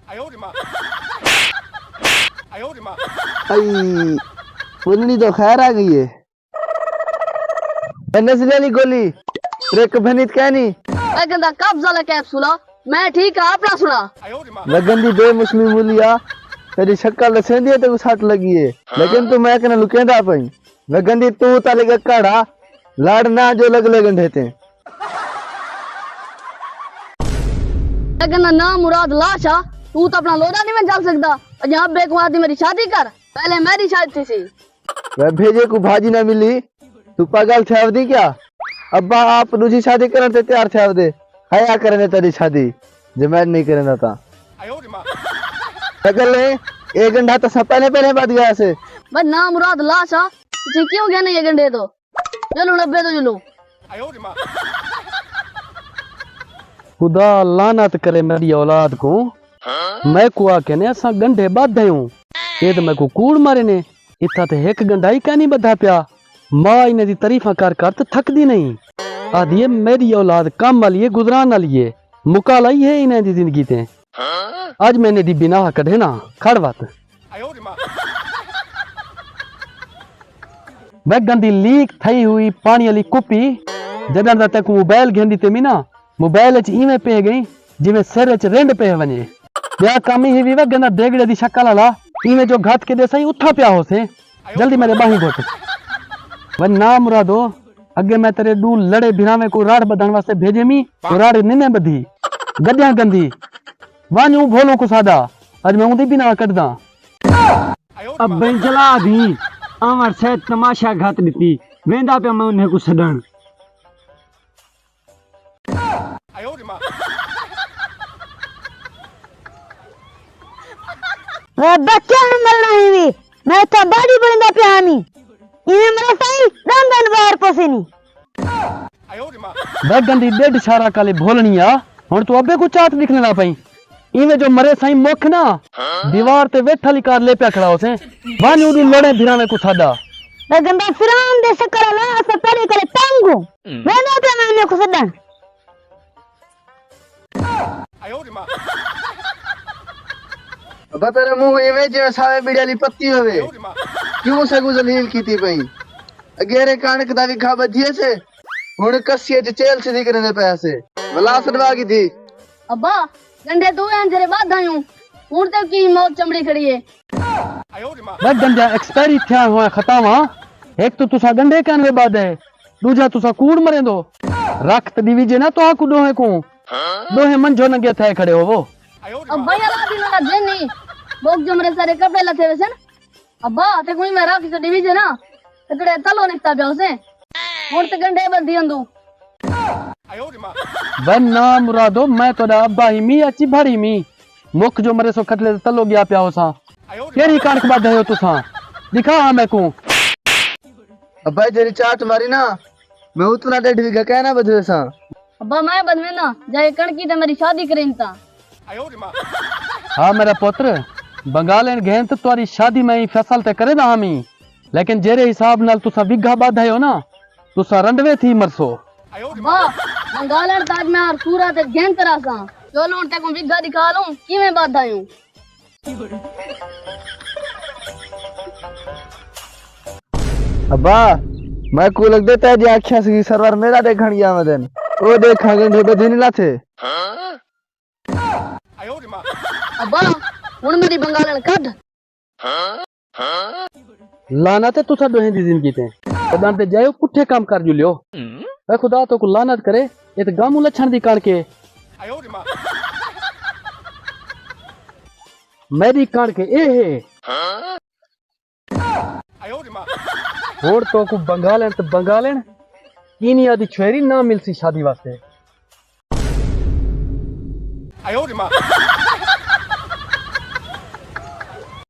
आई पुलनी तो खैर आ गई है। नजरेली गोली ट्रक भनित कहनी गंदा कब जाला कैप्सूला मैं ठीक है अपना सुना लगन दी बे मुस्लिम मुलिया तेरी शक्ल लसेंदी है तो सट लगी है लेकिन तू मैं कने लुकेंदा पई लगन दी तू ताले का काड़ा लाड़ना जो लग लगन देते गंदा ना मुराद लाशा तू तो अपना लोड़ा नहीं में चल सकता जहाँ बेकवार दी मेरी शादी कर पहले मेरी शादी थी वह भेजे को भाजी ना मिली तू पागल थे दी क्या अब्बा आप दूसरी शादी करने ते तैयार थे दे हया करने तेरी शादी जो मैं नहीं करना था अगले एक घंटा तो सब पहले पहले बात गया से बस ना मुराद लाशा तुझे क्यों कहने ये घंटे तो चलो डब्बे तो चलो खुदा लानत करे मेरी औलाद को मैं कुआ कहने असा गंढे बाधे हूं ये तो मैं को कूड़ मारे ने इतना ते एक गंढा ही क्या नहीं बधा पिया मां इन्हें दी तारीफा कर कर तो थकदी नहीं आदि ये मेरी औलाद काम वाली है गुजरान वाली है मुकाला ही है इन्हें दी जिंदगी ते आज मैंने दी बिना कढ़े ना खड़ बात मैं गंदी लीक थई हुई पानी वाली कुपी जदन तक मोबाइल घेंदी ते मी ना मोबाइल च इवें पे गई जिवें सिर च रिंड पे वने या काम ही वी गंदा देगड़े दी शक्ल वाला इवें जो घात के दे सही उठा पिया होसे जल्दी मेरे बाही घोट वन ना मुरादो अगे मैं तेरे दू लड़े बिरावे को राड़ बदन वास्ते भेजे मी तो राड़ निने बधी गद्या गंदी वानू भोलो को सादा आज मैं उदी बिना करदा अब जला दी अमर से तमाशा घात दी वेंदा पे मैं उन्हें को सदन बच्चा मल रही भी मैं तो बड़ी बड़ी प्यानी इन्हें मेरा सही दंदन बाहर पसेनी वे गंदी डेढ़ सारा काले भोलनिया हुन तू अबे को चाट दिखने ना पई इवें जो मरे सही मुख ना दीवार ते वेठा लिकार ले पे खड़ा होसे वानी उडी लड़े भिरावे को सादा वे गंदा फिरान दे सकरा ला अस परे करे तंगो वेना पे मैंने को सदन अब्बा तेरे मुंह इवें जे सावे बिड़ाली पत्ती होवे क्यों से गुजलील कीती पई अगेरे कानक दा भी खा बधिए से हुन कसिए च चेल से दिखने पैसे वला सदवा की थी अब्बा गंडे तू हैं जरे बाद आयूं हुन तक की मौत चमड़ी खड़ी है वे गंजा एक्सपायरी थिया हुआ खतावा एक तो तुसा गंडे कानवे बाद है दूजा तुसा कूड़ मरे दो रख त दीवी जे ना तो आकू दोहे को दोहे मंजो नगे थे खड़े हो वो अब भैया ला भी ना जेनी बोक जो मेरे सारे कपड़े लथे वैसे अब्बा ते कोई मेरा किसी डिवीजन ना तकड़े तलो निकता पे उसे हुन ते गंडे बंदी अंदू वन्ना मुरादो मैं तोड़ा अब्बा ही मी अच्छी भड़ी मी मुख जो मरे सो खटले तलो गया पिया होसा केरी कानक बाद है तुसा दिखा मैं को अब्बा जेरी चाट मारी ना मैं उतना डेढ़ बीघा कहना बधवे सा अब्बा मैं बदवे ना जाए कणकी ते मेरी शादी करें ता हाँ मेरा पुत्र बंगाल एंड गहन तो तुम्हारी शादी में ही फैसल ते करे ना हमी लेकिन जेरे हिसाब नाल तुसा बिघा बाद है हो ना तुसा रंडवे थी मरसो अब्बा बंगाल एंड ताज में और सूरत गहन तरह सा चलो उन तक बिघा दिखा लूं किवें बाद आयूं अब्बा मैं को लग देता है जी आख्या से सरवर मेरा देखण गया मदन ओ देखा गंढे बधी नहीं लाथे अब्बा हुन मेरी बंगाल एंड कद लानत है तुसा दोहे दी जिंदगी ते कदां ते जायो पुठे काम कर जुलियो ए खुदा तो को लानत करे ये तो गामू लछण दी कान के मेरी कान के ए है और तो को बंगालन कीनी आदि छेरी ना मिलसी शादी वास्ते